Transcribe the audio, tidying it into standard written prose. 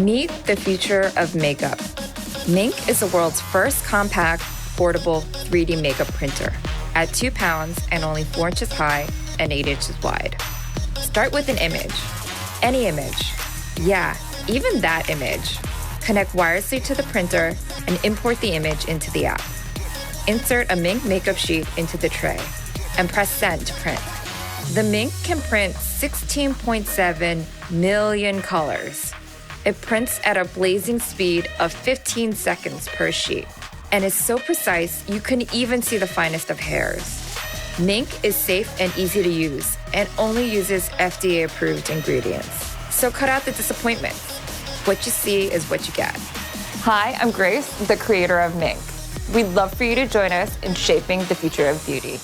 Meet the future of makeup. Mink is the world's first compact, portable 3D makeup printer at 2 pounds and only 4 inches high and 8 inches wide. Start with an image. Any image. Yeah, even that image. Connect wirelessly to the printer and import the image into the app. Insert a Mink makeup sheet into the tray and press send to print. The Mink can print 16.7 million colors. It prints at a blazing speed of 15 seconds per sheet and is so precise you can even see the finest of hairs. Mink is safe and easy to use and only uses FDA-approved ingredients. So cut out the disappointment. What you see is what you get. Hi, I'm Grace, the creator of Mink. We'd love for you to join us in shaping the future of beauty.